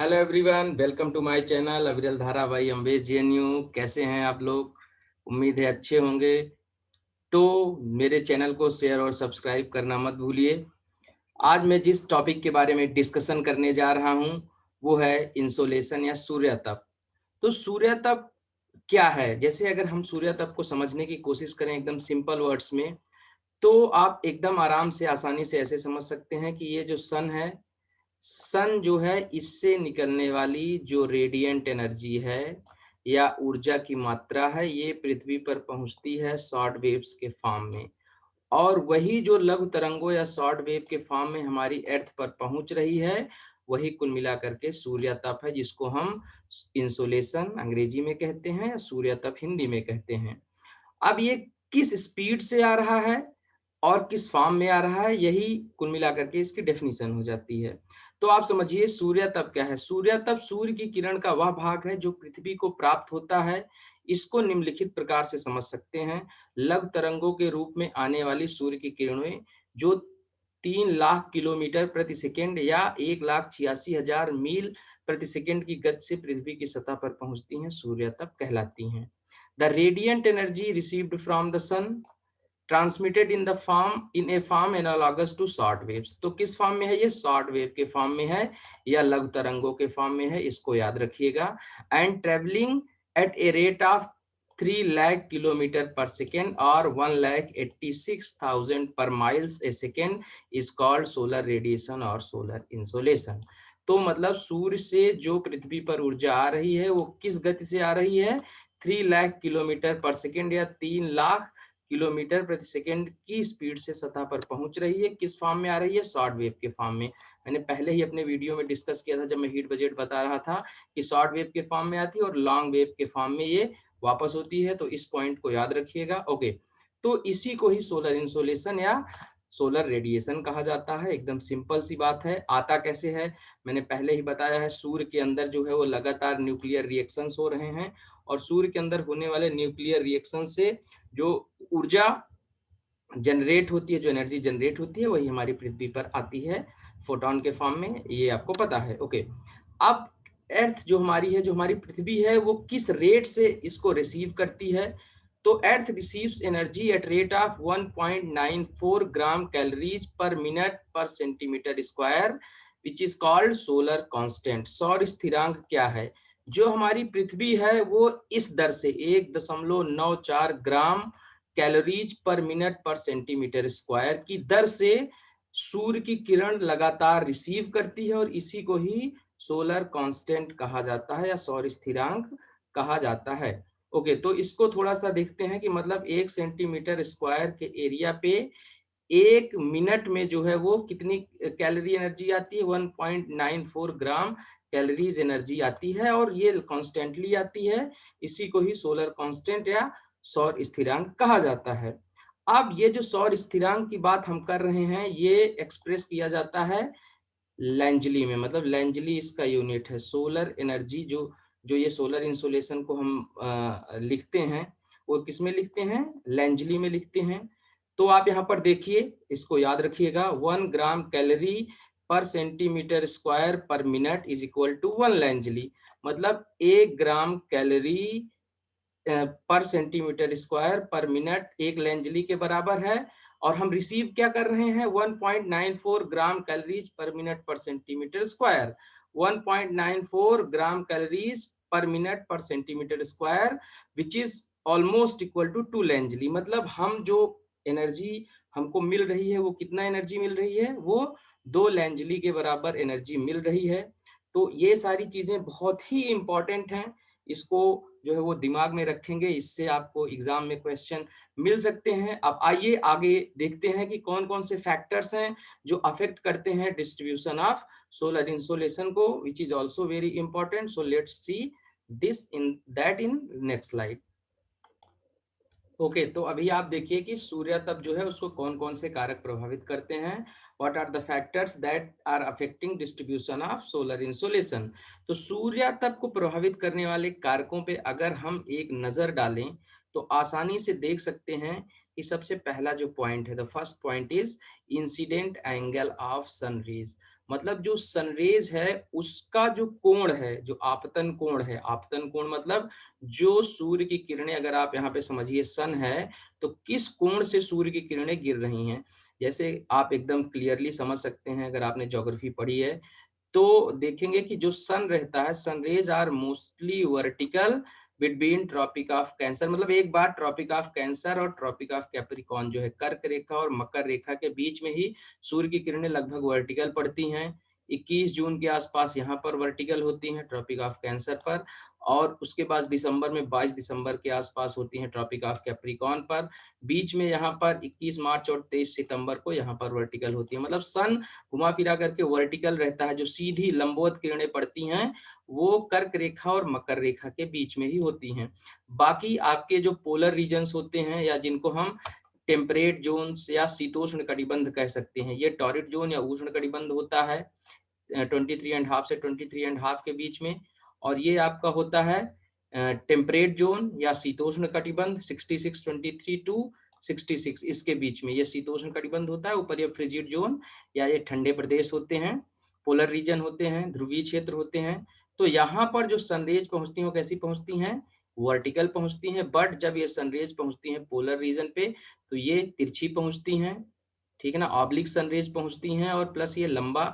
Hello everyone, welcome to my channel Aviral Dhara by Ambesh JNU. कैसे हैं आप लोग? उम्मीद है अच्छे होंगे। तो मेरे चैनल को शेयर और सब्सक्राइब करना मत भूलिए। आज मैं जिस टॉपिक के बारे में डिस्कशन करने जा रहा हूं वो है इंसोलेशन या सूर्य तप। तो सूर्य तप क्या है? जैसे अगर हम सूर्य तप को समझने की कोशिश करें एकदम सिंपल वर्ड्स में, तो आप एकदम आराम से आसानी से ऐसे समझ सकते हैं कि ये जो सन है, सन जो है इससे निकलने वाली जो रेडिएंट एनर्जी है या ऊर्जा की मात्रा है, ये पृथ्वी पर पहुंचती है शॉर्ट वेव्स के फॉर्म में। और वही जो लघु तरंगों या शॉर्ट वेव के फॉर्म में हमारी अर्थ पर पहुंच रही है, वही कुल मिलाकर के सूर्य तप है, जिसको हम इंसोलेशन अंग्रेजी में कहते हैं या सूर्य तप हिंदी में कहते हैं। अब ये किस स्पीड से आ रहा है और किस फॉर्म में आ रहा है, यही कुल मिलाकर के इसकी डेफिनेशन हो जाती है। तो आप समझिए सूर्य तप क्या है। सूर्य तप सूर्य की किरण का वह भाग है जो पृथ्वी को प्राप्त होता है। इसको निम्नलिखित प्रकार से समझ सकते हैं। लघु तरंगों के रूप में आने वाली सूर्य की किरणें जो 3 लाख किलोमीटर प्रति सेकेंड या 1,86,000 मील प्रति सेकेंड की गति से पृथ्वी की सतह पर पहुंचती हैं, सूर्य तप कहलाती हैं। The radiant energy received from the sun transmitted in a form analogous to short waves। तो किस फॉर्म में है? ये शॉर्ट वेव के फॉर्म में है या लघु तरंगों के फॉर्म में है, इसको याद रखिएगा। And travelling at a rate of 3 lakh kilometre पर सेकेंड और 1,86,000 पर miles A second is called solar radiation और सोलर इंसोलेशन। तो मतलब सूर्य से जो पृथ्वी पर ऊर्जा आ रही है वो किस गति से आ रही है? 3 लाख किलोमीटर पर सेकेंड या 3 लाख किलोमीटर प्रति सेकेंड की स्पीड से सतह पर पहुंच रही है। किस फॉर्म में आ रही है? शॉर्ट वेव के फॉर्म में। मैंने पहले ही अपने वीडियो में डिस्कस किया था जब मैं हीट बजट बता रहा था कि शॉर्ट वेव के फॉर्म में आती है और लॉन्ग वेव के फॉर्म में ये वापस होती है। तो इस पॉइंट को याद रखिएगा। ओके, तो इसी को ही सोलर इंसोलेशन या सोलर रेडिएशन कहा जाता है। एकदम सिंपल सी बात है। आता कैसे है? मैंने पहले ही बताया है, सूर्य के अंदर जो है वो लगातार न्यूक्लियर रिएक्शंस हो रहे हैं और सूर्य के अंदर होने वाले न्यूक्लियर रिएक्शन से जो ऊर्जा जनरेट होती है, जो एनर्जी जनरेट होती है, वही हमारी पृथ्वी पर आती है फोटोन के फॉर्म में। ये आपको पता है। ओके, अब अर्थ जो हमारी है, जो हमारी पृथ्वी है, वो किस रेट से इसको रिसीव करती है? तो earth receives energy at rate of 1.94 gram calories per minute per centimetre square which is called solar constant. सौर स्थिरांक क्या है? जो हमारी पृथ्वी है वो इस दर से 1.94 gram calories per minute per centimetre square की दर से सूर्य की किरण लगातार रिसीव करती है और इसी को ही सोलर कांस्टेंट कहा जाता है या सौर स्थिरांक कहा जाता है। ओके, तो इसको थोड़ा सा देखते हैं कि मतलब 1 सेंटीमीटर स्क्वायर के एरिया पे 1 मिनट में जो है वो कितनी कैलोरी एनर्जी आती है? 1.94 ग्राम कैलोरीज एनर्जी आती है और ये कॉन्स्टेंटली आती है। इसी को ही सोलर कांस्टेंट या सौर स्थिरांक कहा जाता है। अब ये जो सौर स्थिरांक की बात हम कर रहे हैं, ये एक्सप्रेस किया जाता है लैंजली में। मतलब लैंजली इसका यूनिट है। सोलर एनर्जी जो जो ये सोलर इंसोलेशन को हम लिखते हैं, वो किस में लिखते हैं? लैंजली में लिखते हैं। तो आप यहाँ पर देखिए, इसको याद रखिएगा। 1 gram calorie per centimetre square per minute is equal to 1 langley. मतलब 1 gram calorie per centimetre square per minute 1 langley के बराबर है। और हम रिसीव क्या कर रहे हैं? 1.94 gram calories per minute per centimetre square. 1.94 gram calories per minute per centimetre square which is almost equal to 2 langley. मतलब हम जो एनर्जी हमको मिल रही है, वो कितना एनर्जी मिल रही है? वो 2 लैंजली के बराबर एनर्जी मिल रही है। तो ये सारी चीजें बहुत ही इंपॉर्टेंट हैं। इसको जो है वो दिमाग में रखेंगे, इससे आपको एग्जाम में क्वेश्चन मिल सकते हैं। अब आइए आगे देखते हैं कि कौन कौन से फैक्टर्स हैं जो अफेक्ट करते हैं डिस्ट्रीब्यूशन ऑफ सोलर इंसोलेशन को, which is also very important. So let's see this in next slide. Okay, तो अभी आप देखिए कि सूर्य तप जो है उसको कौन कौन से कारक प्रभावित करते हैं। What are the factors that are affecting distribution of solar insolation. तो सूर्य तप को प्रभावित करने वाले कारकों पे अगर हम एक नजर डालें तो आसानी से देख सकते हैं कि सबसे पहला जो पॉइंट है, the first point is incident angle of sun rays. मतलब जो सनरेज है उसका जो कोण है, जो आपतन कोण है, आपतन कोण मतलब जो सूर्य की किरणें, अगर आप यहाँ पे समझिए सन है तो किस कोण से सूर्य की किरणें गिर रही हैं। जैसे आप एकदम क्लियरली समझ सकते हैं अगर आपने ज्योग्राफी पढ़ी है तो देखेंगे कि जो सन रहता है, sun rays are mostly vertical between Tropic of Cancer, मतलब एक बार ट्रॉपिक ऑफ कैंसर और ट्रॉपिक ऑफ कैप्रिकॉर्न जो है कर्क रेखा और मकर रेखा के बीच में ही सूर्य की किरणें लगभग वर्टिकल पड़ती हैं। 21 जून के आसपास यहाँ पर वर्टिकल होती हैं ट्रॉपिक ऑफ कैंसर पर, और उसके बाद दिसंबर में 22 दिसंबर के आसपास होती हैं ट्रॉपिक ऑफ कैप्रिकॉर्न पर। बीच में यहाँ पर 21 मार्च और 23 सितंबर को यहाँ पर वर्टिकल होती है। मतलब सन घुमा फिरा करके वर्टिकल रहता है, जो सीधी लंबवत किरणें पड़ती हैं वो कर्क रेखा और मकर रेखा के बीच में ही होती हैं। बाकी आपके जो पोलर रीजन्स होते हैं या जिनको हम टेम्परेट जोन्स या शीतोष्ण कटिबंध कह सकते हैं, ये टॉरिड जोन या उष्ण कटिबंध होता है 23.5 से 23.5 के बीच में, और ये आपका होता है टेम्परेट जोन या शीतोष्ण कटिबंध 66-23 टू 66 इसके बीच में ये शीतोष्ण कटिबंध होता है। ऊपर ये फ्रिजिड जोन या ये ठंडे प्रदेश होते हैं, पोलर रीजन होते हैं, ध्रुवीय क्षेत्र होते हैं। तो यहाँ पर जो सनरेज पहुंचती हैं वो कैसी पहुंचती हैं, वर्टिकल पहुंचती हैं, बट जब ये सनरेज पहुंचती हैं पोलर रीजन पे तो ये तिरछी पहुंचती हैं, ठीक है ना, ऑब्लिक सनरेज पहुंचती हैं, और प्लस ये लंबा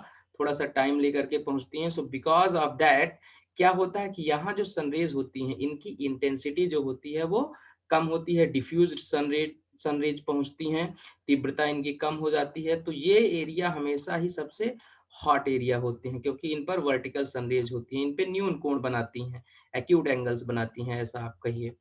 थोड़ा सा टाइम लेकर के पहुंचती हैं। सो बिकॉज ऑफ दैट क्या होता है कि यहाँ जो सनरेज होती हैं इनकी इंटेंसिटी जो होती है वो कम होती है, डिफ्यूज्ड सनरेज पहुंचती हैं, तीव्रता इनकी कम हो जाती है। तो ये एरिया हमेशा ही सबसे हॉट एरिया होते हैं क्योंकि इन पर वर्टिकल सनरेज होती हैं, इन पे न्यून कोण बनाती हैं, एक्यूट एंगल्स बनाती हैं, ऐसा आप कहिए।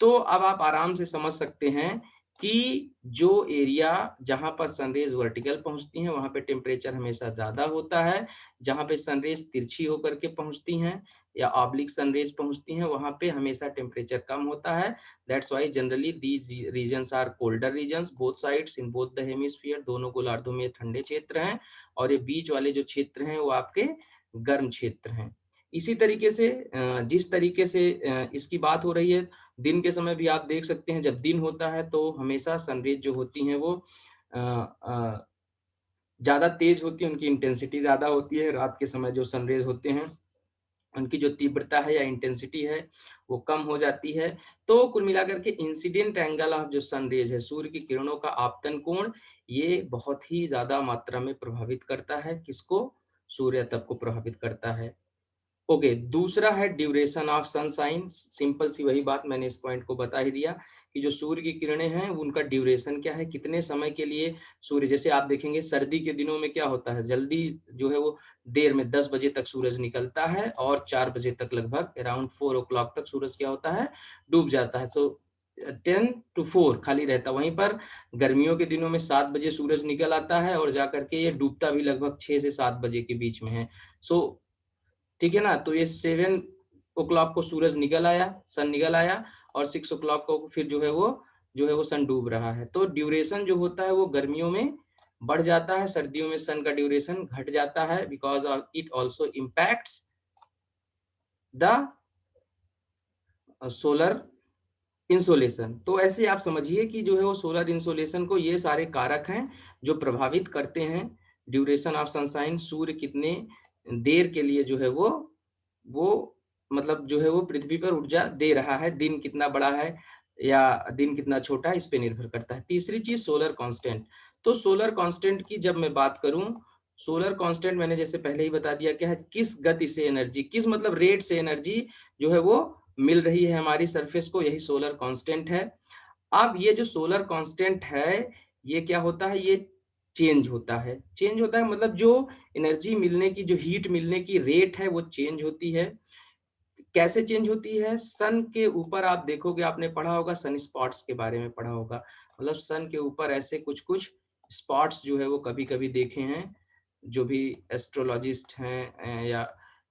तो अब आप आराम से समझ सकते हैं कि जो एरिया जहां पर सनरेज वर्टिकल पहुंचती हैं वहां पे टेम्परेचर हमेशा ज्यादा होता है, जहां पे सनरेज तिरछी होकर के पहुंचती हैं या ऑब्लिक सनरेज पहुंचती हैं वहां पे हमेशा टेम्परेचर कम होता है। That's why generally these regions are colder regions both sides in both the hemisphere, दोनों गोलार्धों में ठंडे क्षेत्र हैं, और ये बीच वाले जो क्षेत्र हैं वो आपके गर्म क्षेत्र हैं। इसी तरीके से जिस तरीके से इसकी बात हो रही है, दिन के समय भी आप देख सकते हैं, जब दिन होता है तो हमेशा सनरेज जो होती हैं वो ज्यादा तेज होती है, उनकी इंटेंसिटी ज्यादा होती है। रात के समय जो सनरेज होते हैं उनकी जो तीव्रता है या इंटेंसिटी है वो कम हो जाती है। तो कुल मिलाकर के इंसिडेंट एंगल ऑफ जो सनरेज है, सूर्य की किरणों का आपतन कोण, ये बहुत ही ज्यादा मात्रा में प्रभावित करता है किसको, सूर्य तप को प्रभावित करता है। ओके, दूसरा है ड्यूरेशन ऑफ सनशाइन। सिंपल सी वही बात, मैंने इस पॉइंट को बता ही दिया कि जो सूर्य की किरणें हैं उनका ड्यूरेशन क्या है, कितने समय के लिए सूर्य, जैसे आप देखेंगे सर्दी के दिनों में क्या होता है, जल्दी जो है वो देर में 10 बजे तक सूरज निकलता है और 4 बजे तक लगभग अराउंड 4 ओ क्लॉक तक सूरज क्या होता है, डूब जाता है। सो 10 to 4 खाली रहता है। वहीं पर गर्मियों के दिनों में 7 बजे सूरज निकल आता है और जाकर के ये डूबता भी लगभग 6 से 7 बजे के बीच में है। सो ठीक है ना, तो ये 7 ओ क्लॉक को सूरज निकल आया, सन निकल आया, और 6 ओ क्लॉक को फिर जो है वो सन डूब रहा है। तो ड्यूरेशन जो होता है वो गर्मियों में बढ़ जाता है, सर्दियों में सन का ड्यूरेशन घट जाता है, because of it also impacts the solar insolation. तो ऐसे आप समझिए कि जो है वो सोलर इंसोलेशन को ये सारे कारक हैं जो प्रभावित करते हैं ड्यूरेशन ऑफ सनशाइन, सूर्य कितने देर के लिए जो है वो मतलब जो है वो पृथ्वी पर ऊर्जा दे रहा है, दिन कितना बड़ा है या दिन कितना छोटा है, इस पे निर्भर करता है। तीसरी चीज सोलर कांस्टेंट। तो सोलर कांस्टेंट की जब मैं बात करूं, सोलर कांस्टेंट मैंने जैसे पहले ही बता दिया क्या है, किस गति से एनर्जी, किस मतलब रेट से एनर्जी जो है वो मिल रही है हमारी सरफेस को, यही सोलर कांस्टेंट है। अब ये जो सोलर कांस्टेंट है ये क्या होता है, ये चेंज होता है, चेंज होता है मतलब जो एनर्जी मिलने की, जो हीट मिलने की रेट है वो चेंज होती है। कैसे चेंज होती है, सन के ऊपर आप देखोगे, आपने पढ़ा होगा सन स्पॉट्स के बारे में पढ़ा होगा, मतलब सन के ऊपर ऐसे कुछ कुछ स्पॉट्स जो है वो कभी कभी देखे हैं, जो भी एस्ट्रोलॉजिस्ट हैं या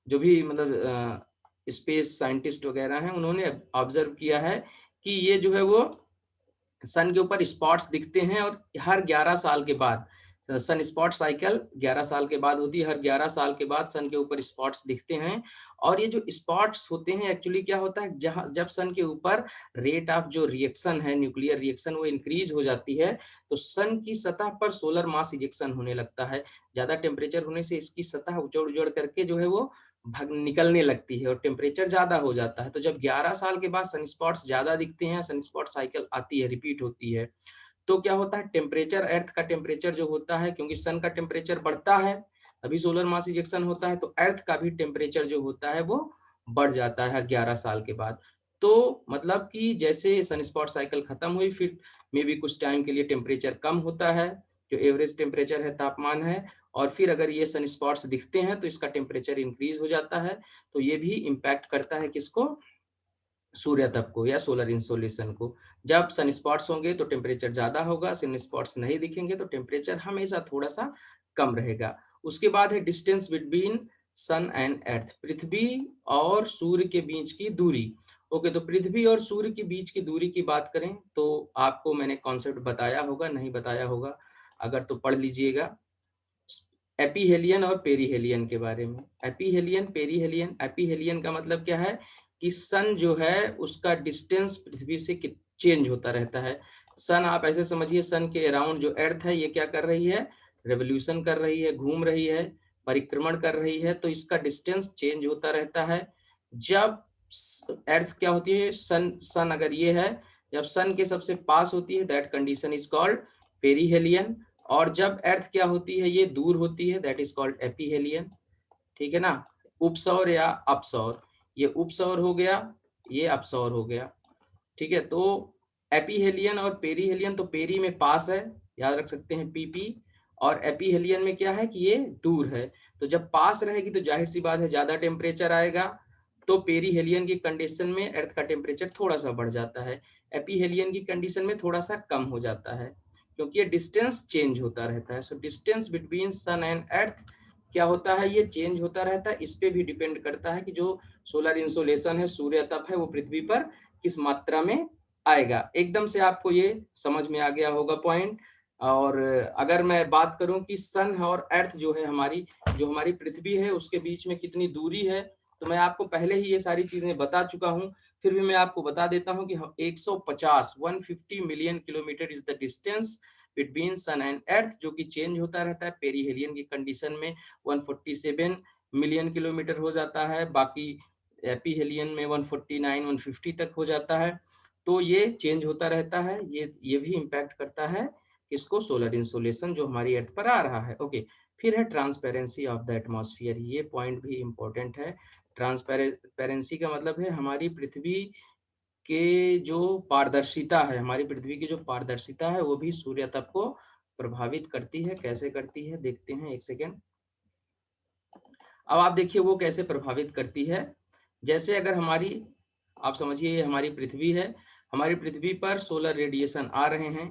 जो भी मतलब स्पेस साइंटिस्ट वगैरह हैं, उन्होंने ऑब्जर्व किया है कि ये जो है वो सन के ऊपर स्पॉट्स दिखते हैं, और हर 11 साल के बाद सन स्पॉट साइकिल 11 साल के बाद होती है। हर 11 साल के बाद सन के ऊपर स्पॉट्स दिखते हैं। और ये जो स्पॉट्स होते हैं एक्चुअली क्या होता है, जहाँ जब सन के ऊपर रेट ऑफ जो रिएक्शन है, न्यूक्लियर रिएक्शन, वो इंक्रीज हो जाती है, तो सन की सतह पर सोलर मास इजेक्शन होने लगता है। ज्यादा टेम्परेचर होने से इसकी सतह उजड़ उजड़ करके जो है वो भाग निकलने लगती है और टेम्परेचर ज्यादा हो जाता है। तो जब 11 साल के बाद सन स्पॉट्स ज्यादा दिखते हैं, सन स्पॉट साइकिल आती है, रिपीट होती है, तो क्या होता है, टेम्परेचर, अर्थ का टेम्परेचर जो होता है, क्योंकि सन का टेम्परेचर बढ़ता है अभी सोलर मास इजेक्शन होता है, तो अर्थ का भी टेम्परेचर जो होता है वो बढ़ जाता है 11 साल के बाद। तो मतलब कि जैसे सन स्पॉट साइकिल खत्म हुई, फिर मे भी कुछ टाइम के लिए टेम्परेचर कम होता है, जो एवरेज टेम्परेचर है, तापमान है, और फिर अगर ये सन स्पॉट्स दिखते हैं तो इसका टेम्परेचर इंक्रीज हो जाता है। तो ये भी इम्पैक्ट करता है किसको, सूर्य तप को या सोलर इंसोलेशन को। जब सन स्पॉट्स होंगे तो टेम्परेचर ज्यादा होगा, सन स्पॉट्स नहीं दिखेंगे तो टेम्परेचर हमेशा थोड़ा सा कम रहेगा। उसके बाद है distance between sun and earth, पृथ्वी और सूर्य के बीच की दूरी। ओके, तो पृथ्वी और सूर्य के बीच की दूरी की बात करें तो आपको मैंने कॉन्सेप्ट बताया होगा, नहीं बताया होगा अगर तो पढ़ लीजिएगा, एपीहेलियन और पेरीहेलियन के बारे में। एपीहेलियन, पेरीहेलियन। एपीहेलियन का मतलब क्या है कि सन जो है उसका डिस्टेंस पृथ्वी से चेंज होता रहता है। सन आप ऐसे समझिए, सन के अराउंड जो अर्थ है ये क्या कर रही है, रेवोल्यूशन कर रही है, घूम रही है, परिक्रमण कर रही है, तो इसका डिस्टेंस चेंज होता रहता है। जब अर्थ क्या होती है, सन सन अगर ये है, जब सन के सबसे पास होती है that condition is called perihelion, और जब अर्थ क्या होती है, ये दूर होती है, दैट इज कॉल्ड एपीहेलियन। ठीक है ना, उपसौर या अपसौर, ये उपसौर हो गया, ये अपसौर हो गया। ठीक है, तो एपीहेलियन और पेरीहेलियन, तो पेरी में पास है, याद रख सकते हैं पीपी, और एपीहेलियन में क्या है कि ये दूर है। तो जब पास रहेगी तो जाहिर सी बात है ज्यादा टेम्परेचर आएगा, तो पेरीहेलियन की कंडीशन में अर्थ का टेम्परेचर थोड़ा सा बढ़ जाता है, एपीहेलियन की कंडीशन में थोड़ा सा कम हो जाता है, क्योंकि ये डिस्टेंस चेंज होता रहता है। So distance between sun and earth क्या होता है, ये चेंज होता रहता है। इस पे भी डिपेंड करता है कि जो सोलर इंसोलेशन है, सूर्य तप है, वो पृथ्वी पर किस मात्रा में आएगा। एकदम से आपको ये समझ में आ गया होगा पॉइंट। और अगर मैं बात करूं कि सन और अर्थ जो है हमारी, जो हमारी पृथ्वी है, उसके बीच में कितनी दूरी है, तो मैं आपको पहले ही ये सारी चीजें बता चुका हूं, फिर भी मैं आपको बता देता हूं कि 150 million kilometre is the distance between sun and earth, जो कि चेंज होता रहता है। पेरीहेलियन की कंडीशन में 147 मिलियन किलोमीटर हो जाता है, बाकी एपीहेलियन में 149 150 तक हो जाता है। तो ये चेंज होता रहता है, ये भी इम्पैक्ट करता है किसको, सोलर इंसोलेशन जो हमारी अर्थ पर आ रहा है। ओके, फिर है ट्रांसपेरेंसी ऑफ द एटमॉस्फेयर, ये पॉइंट भी इम्पोर्टेंट है। ट्रांसपेरेंसी का मतलब है हमारी पृथ्वी के जो पारदर्शिता है, हमारी पृथ्वी की जो पारदर्शिता है वो भी सूर्य तप को प्रभावित करती है। कैसे करती है देखते हैं, एक सेकेंड। अब आप देखिए वो कैसे प्रभावित करती है। जैसे अगर हमारी, आप समझिए ये हमारी पृथ्वी है, हमारी पृथ्वी पर सोलर रेडिएशन आ रहे हैं।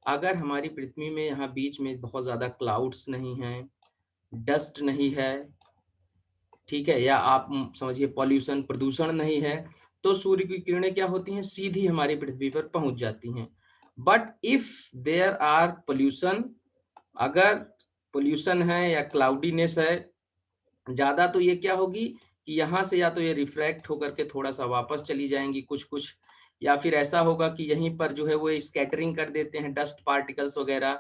अगर हमारी पृथ्वी में यहाँ बीच में बहुत ज्यादा क्लाउड्स नहीं है, डस्ट नहीं है, ठीक है, या आप समझिए पॉल्यूशन, प्रदूषण नहीं है, तो सूर्य की किरणें क्या होती हैं, सीधी हमारी पृथ्वी पर पहुंच जाती हैं। But if there are pollution, अगर पोल्यूशन है या क्लाउडीनेस है ज्यादा, तो ये क्या होगी कि यहाँ से या तो ये रिफ्रैक्ट होकर के थोड़ा सा वापस चली जाएंगी कुछ कुछ, या फिर ऐसा होगा कि यहीं पर जो है वो स्कैटरिंग कर देते हैं डस्ट पार्टिकल्स वगैरह,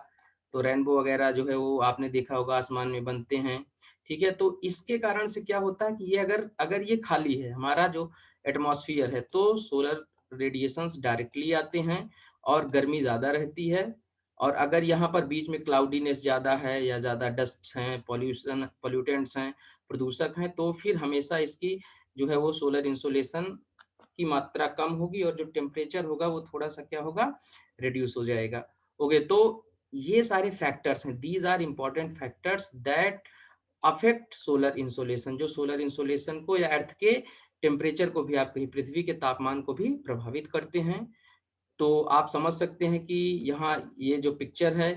तो रेनबो वगैरह जो है वो आपने देखा होगा आसमान में बनते हैं। ठीक है, तो इसके कारण से क्या होता है कि ये अगर अगर ये खाली है हमारा जो एटमॉस्फेयर है, तो सोलर रेडिएशंस डायरेक्टली आते हैं और गर्मी ज्यादा रहती है। और अगर यहाँ पर बीच में क्लाउडीनेस ज्यादा है या ज्यादा डस्ट हैं, पॉल्यूशन, पोल्यूटेंट्स हैं, प्रदूषक हैं, तो फिर हमेशा इसकी जो है वो सोलर इंसोलेशन की मात्रा कम होगी और जो टेम्परेचर होगा वो थोड़ा सा क्या होगा, रिड्यूस हो जाएगा। ओके, तो ये सारे फैक्टर्स हैं, these are important factors that affect solar insolation, जो सोलर इंसोलेशन को या अर्थ के टेम्परेचर को भी, आपकी पृथ्वी के तापमान को भी प्रभावित करते हैं। तो आप समझ सकते हैं कि यहाँ ये जो पिक्चर है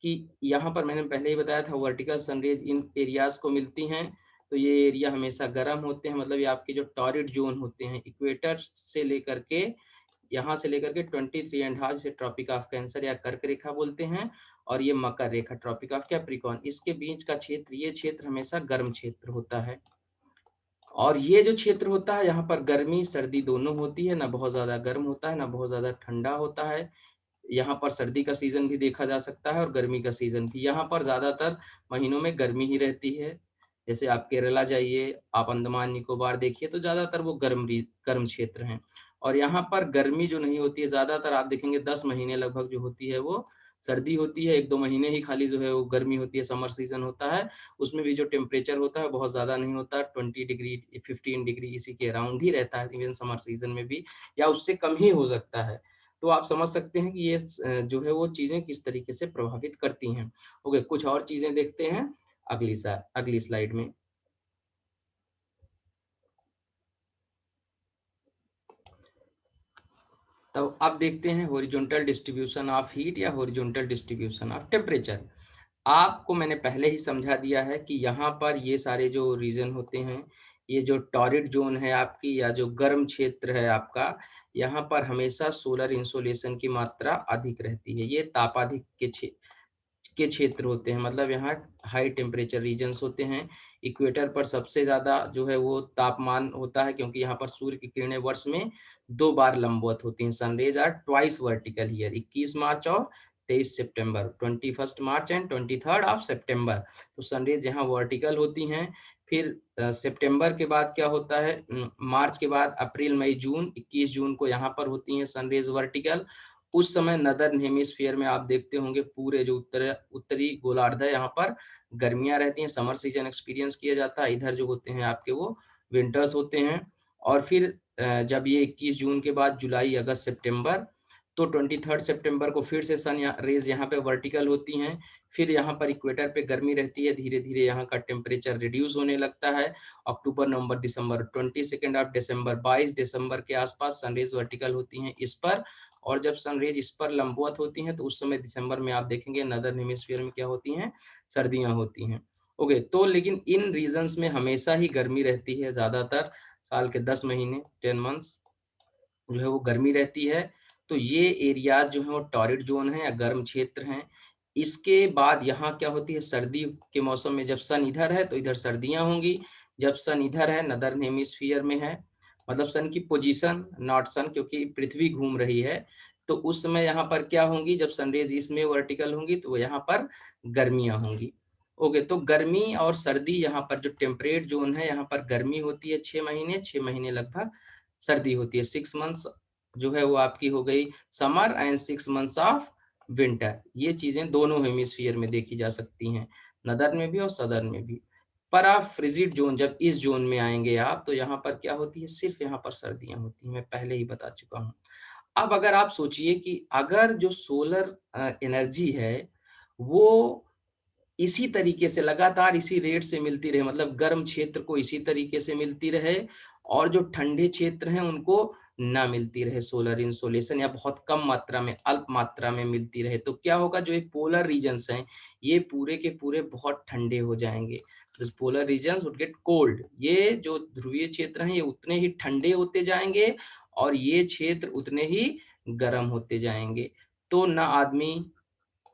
कि यहाँ पर मैंने पहले ही बताया था वर्टिकल सनरेज इन एरियाज को मिलती हैं, तो ये एरिया हमेशा गर्म होते हैं, मतलब ये आपके जो टॉरिड जोन होते हैं, इक्वेटर से लेकर के यहाँ से लेकर के 23.5, जिसे ट्रॉपिक ऑफ कैंसर या कर्क रेखा बोलते हैं, और ये मकर रेखा ट्रॉपिक ऑफ कैप्रिकॉर्न, इसके बीच का क्षेत्र, ये क्षेत्र हमेशा गर्म क्षेत्र होता है। और ये जो क्षेत्र होता है, यहाँ पर गर्मी सर्दी दोनों होती है, ना बहुत ज्यादा गर्म होता है ना बहुत ज्यादा ठंडा होता है। यहाँ पर सर्दी का सीजन भी देखा जा सकता है और गर्मी का सीजन भी। यहाँ पर ज्यादातर महीनों में गर्मी ही रहती है। जैसे आप केरला जाइए, आप अंडमान निकोबार देखिए, तो ज्यादातर वो गर्म क्षेत्र हैं। और यहाँ पर गर्मी जो नहीं होती है, ज्यादातर आप देखेंगे 10 महीने लगभग जो होती है वो सर्दी होती है। 1-2 महीने ही खाली जो है वो गर्मी होती है, समर सीजन होता है। उसमें भी जो टेम्परेचर होता है बहुत ज्यादा नहीं होता, 20 डिग्री 15 डिग्री इसी के अराउंड ही रहता है, इवन समर सीजन में भी, या उससे कम ही हो सकता है। तो आप समझ सकते हैं कि ये जो है वो चीजें किस तरीके से प्रभावित करती हैं। ओके, कुछ और चीजें देखते हैं अगली स्लाइड में। तो अब देखते हैं हॉरिजॉन्टल डिस्ट्रीब्यूशन ऑफ हीट या हॉरिजॉन्टल डिस्ट्रीब्यूशन ऑफ टेम्परेचर। आपको मैंने पहले ही समझा दिया है कि यहाँ पर ये सारे जो रीजन होते हैं, ये जो टॉरिड जोन है आपकी, या जो गर्म क्षेत्र है आपका, यहाँ पर हमेशा सोलर इंसोलेशन की मात्रा अधिक रहती है। ये तापाधिक के क्षेत्र होते हैं, मतलब यहाँ हाई टेम्परेचर रीजन्स होते हैं। इक्वेटर पर सबसे ज्यादा जो है वो तापमान होता है, क्योंकि यहाँ पर सूर्य की किरणें वर्ष में 2 बार लंबवत होती हैं। Sun rays are twice vertical here, 21 मार्च और 23 सितंबर, 21 मार्च एंड 23 ऑफ सितंबर। तो सनरेज यहाँ वर्टिकल होती हैं। फिर सितंबर के बाद क्या होता है, मार्च के बाद अप्रैल मई जून, 21 जून को यहाँ पर होती हैं सनरेज वर्टिकल। उस समय नदर्न हेमिस्फीयर में आप देखते होंगे पूरे जो उत्तरी गोलार्ध है, यहाँ पर गर्मियां रहती हैं, समर सीजन एक्सपीरियंस किया जाता है। इधर जो होते हैं आपके वो विंटर्स होते हैं। और फिर जब ये 21 जून के बाद जुलाई अगस्त सितंबर, तो 23 सितंबर को फिर से सन रेज यहाँ पे वर्टिकल होती हैं। फिर यहाँ पर इक्वेटर पे गर्मी रहती है, धीरे धीरे यहाँ का टेम्परेचर रिड्यूस होने लगता है। अक्टूबर नवंबर दिसंबर, 22 ऑफ दिसंबर, 22 दिसंबर के आसपास सनरेज वर्टिकल होती हैं इस पर। और जब सनरेज इस पर लंबवत होती हैं, तो उस समय दिसंबर में आप देखेंगे नदर्न हेमिस्फीयर में क्या होती हैं, सर्दियां होती हैं। ओके, तो लेकिन इन रीजन्स में हमेशा ही गर्मी रहती है, ज्यादातर साल के 10 महीने 10 मंथ्स जो है वो गर्मी रहती है। तो ये एरियाज जो है वो टॉरिड जोन है या गर्म क्षेत्र हैं। इसके बाद यहाँ क्या होती है, सर्दी के मौसम में जब सन इधर है तो इधर सर्दियां होंगी। जब सन इधर है, नदर्न हेमिस्फीयर में है, मतलब सन की पोजीशन, नॉट सन, क्योंकि पृथ्वी घूम रही है, तो उस समय यहाँ पर क्या होंगी, जब सनरेज इसमें वर्टिकल होंगी तो यहाँ पर गर्मियां होंगी। ओके, तो गर्मी और सर्दी, यहाँ पर जो टेम्परेट जोन है, यहाँ पर गर्मी होती है 6 महीने, 6 महीने लगभग सर्दी होती है। 6 मंथ्स जो है वो आपकी हो गई summer and 6 months of winter. ये चीजें दोनों हेमिस्फीयर में देखी जा सकती हैं, नदर्न में भी और सदर्न में भी। पर आप फ्रिजिड जोन, जब इस जोन में आएंगे आप, तो यहाँ पर क्या होती है, सिर्फ यहाँ पर सर्दियां होती हैं, मैं पहले ही बता चुका हूँ। अब अगर आप सोचिए कि अगर जो सोलर एनर्जी है वो इसी तरीके से लगातार इसी रेट से मिलती रहे, मतलब गर्म क्षेत्र को इसी तरीके से मिलती रहे और जो ठंडे क्षेत्र हैं उनको ना मिलती रहे सोलर इंसोलेशन, या बहुत कम मात्रा में, अल्प मात्रा में मिलती रहे, तो क्या होगा, जो ये पोलर रीजन्स हैं ये पूरे के पूरे बहुत ठंडे हो जाएंगे। Polar regions would get cold, ये जो ध्रुवीय क्षेत्र हैं ये उतने ही ठंडे होते जाएंगे और ये क्षेत्र उतने ही गर्म होते जाएंगे। तो ना आदमी,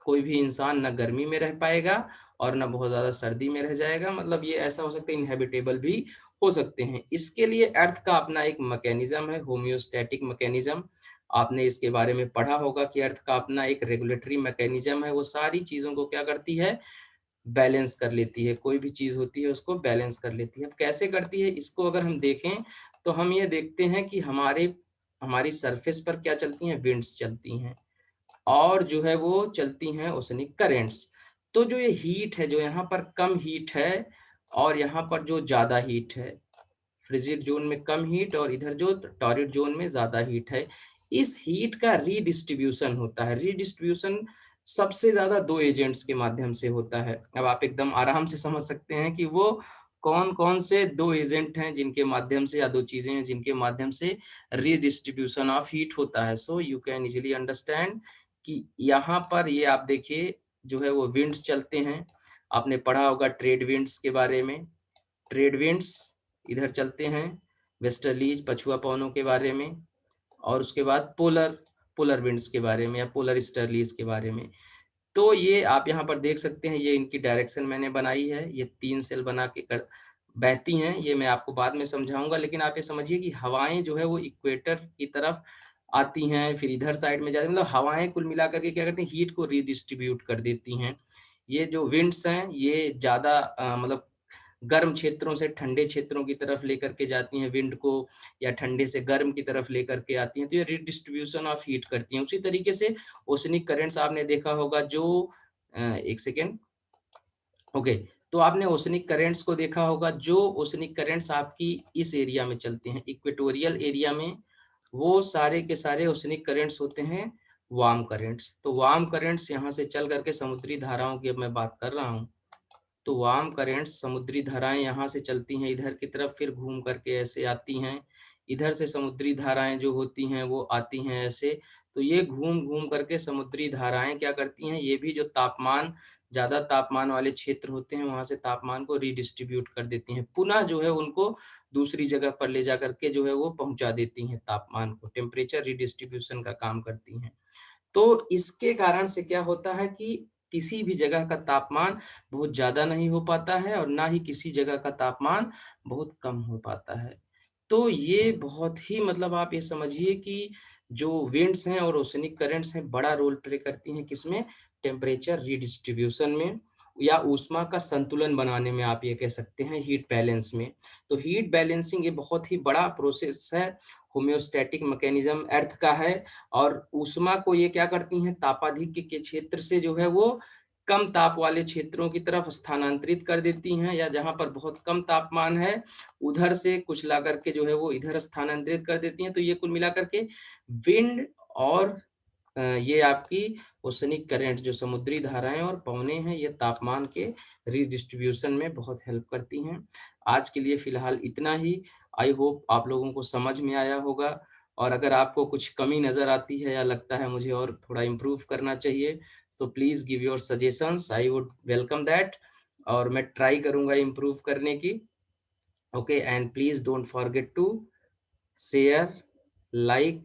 कोई भी इंसान ना गर्मी में रह पाएगा और ना बहुत ज्यादा सर्दी में रह जाएगा, मतलब ये ऐसा हो सकता है इनहेबिटेबल भी हो सकते हैं। इसके लिए अर्थ का अपना एक मैकेनिज्म है, होम्योस्टैटिक मैकेनिज्म। आपने इसके बारे में पढ़ा होगा कि अर्थ का अपना एक रेगुलेटरी मैकेनिज्म है, वो सारी चीजों को क्या करती है, बैलेंस कर लेती है। कोई भी चीज होती है उसको बैलेंस कर लेती है। अब कैसे करती है, इसको अगर हम देखें तो हम ये देखते हैं कि हमारी सरफेस पर क्या चलती हैं, विंड्स चलती हैं, और जो है वो चलती हैं ओशनिक करेंट्स। तो जो ये हीट है, जो यहाँ पर कम हीट है और यहाँ पर जो ज्यादा हीट है, फ्रिजिड जोन में कम हीट और इधर जो टॉरिड जोन में ज्यादा हीट है, इस हीट का रीडिस्ट्रीब्यूशन होता है। रीडिस्ट्रीब्यूशन सबसे ज्यादा दो एजेंट्स के माध्यम से होता है। अब आप एकदम आराम से समझ सकते हैं कि वो कौन कौन से दो एजेंट हैं जिनके माध्यम से, या दो चीजें हैं जिनके माध्यम से रीडिस्ट्रीब्यूशन ऑफ हीट होता है। So you can easily understand कि यहाँ पर ये आप देखिए जो है वो विंड्स चलते हैं। आपने पढ़ा होगा ट्रेड विंड्स के बारे में, ट्रेड विंड्स इधर चलते हैं, वेस्टर्लीज पछुआ पवनों के बारे में। और उसके बाद पोलर विंड्स के बारे में या पोलर स्टर्लीज के बारे में। तो ये आप यहाँ पर देख सकते हैं, ये इनकी डायरेक्शन मैंने बनाई है, ये 3 सेल बना के बहती हैं, ये मैं आपको बाद में समझाऊंगा। लेकिन आप ये समझिए कि हवाएं जो है वो इक्वेटर की तरफ आती हैं, फिर इधर साइड में जाती हैं, मतलब हवाएं कुल मिलाकर के क्या करती हैं, हीट को रीडिस्ट्रीब्यूट कर देती हैं। ये जो विंड्स हैं ये ज्यादा मतलब गर्म क्षेत्रों से ठंडे क्षेत्रों की तरफ लेकर के जाती हैं विंड को, या ठंडे से गर्म की तरफ लेकर के आती हैं, तो ये रिडिस्ट्रीब्यूशन ऑफ हीट करती हैं। उसी तरीके से ओशनिक करंट्स आपने देखा होगा, जो एक सेकेंड, ओके, तो आपने ओशनिक करंट्स को देखा होगा, जो ओशनिक करंट्स आपकी इस एरिया में चलते हैं, इक्वेटोरियल एरिया में, वो सारे के सारे ओशनिक करंट्स होते हैं वार्म करंट्स। तो वार्म करंट्स यहाँ से चल करके समुद्री धाराओं की अब मैं बात कर रहा हूँ, तो वार्म करंट्स समुद्री धाराएं यहाँ से चलती हैं इधर की तरफ, फिर घूम करके ऐसे आती हैं, इधर से समुद्री धाराएं जो होती हैं वो आती हैं ऐसे। तो ये घूम घूम करके समुद्री धाराएं क्या करती हैं, ये भी जो तापमान, ज्यादा तापमान वाले क्षेत्र होते हैं वहां से तापमान को रिडिस्ट्रीब्यूट कर देती हैं, पुनः जो है उनको दूसरी जगह पर ले जा करके जो है वो पहुंचा देती हैं, तापमान को टेम्परेचर रिडिस्ट्रीब्यूशन का काम करती हैं। तो इसके कारण से क्या होता है कि किसी भी जगह का तापमान बहुत ज्यादा नहीं हो पाता है, और ना ही किसी जगह का तापमान बहुत कम हो पाता है। तो ये बहुत ही, मतलब आप ये समझिए कि जो विंड्स हैं और ओशनिक करंट्स हैं बड़ा रोल प्ले करती हैं किसमें, टेम्परेचर रिडिस्ट्रीब्यूशन में, या ऊष्मा का संतुलन बनाने में, आप ये कह सकते हैं हीट बैलेंस में। तो हीट बैलेंसिंग ये बहुत ही बड़ा प्रोसेस है, होम्योस्टैटिक मैकेनिज्म अर्थ का है, और ऊष्मा को ये क्या करती हैं, तापाधिक्य के क्षेत्र से जो है वो कम ताप वाले क्षेत्रों की तरफ स्थानांतरित कर देती हैं, या जहां पर बहुत कम तापमान है उधर से कुछ ला करके जो है वो इधर स्थानांतरित कर देती हैं। तो ये कुल मिलाकर के विंड और ये आपकी ओशनिक करंट जो समुद्री धाराएं और पवने हैं, ये तापमान के रिडिस्ट्रीब्यूशन में बहुत हेल्प करती हैं। आज के लिए फिलहाल इतना ही। आई होप आप लोगों को समझ में आया होगा, और अगर आपको कुछ कमी नजर आती है या लगता है मुझे और थोड़ा इम्प्रूव करना चाहिए, तो please give your suggestions, I would welcome that, और मैं ट्राई करूंगा इम्प्रूव करने की। Okay, and please don't forget to share, like,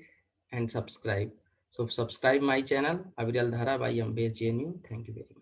and subscribe. So subscribe my channel Aviral Dhara by Ambase JNU. Thank you very much.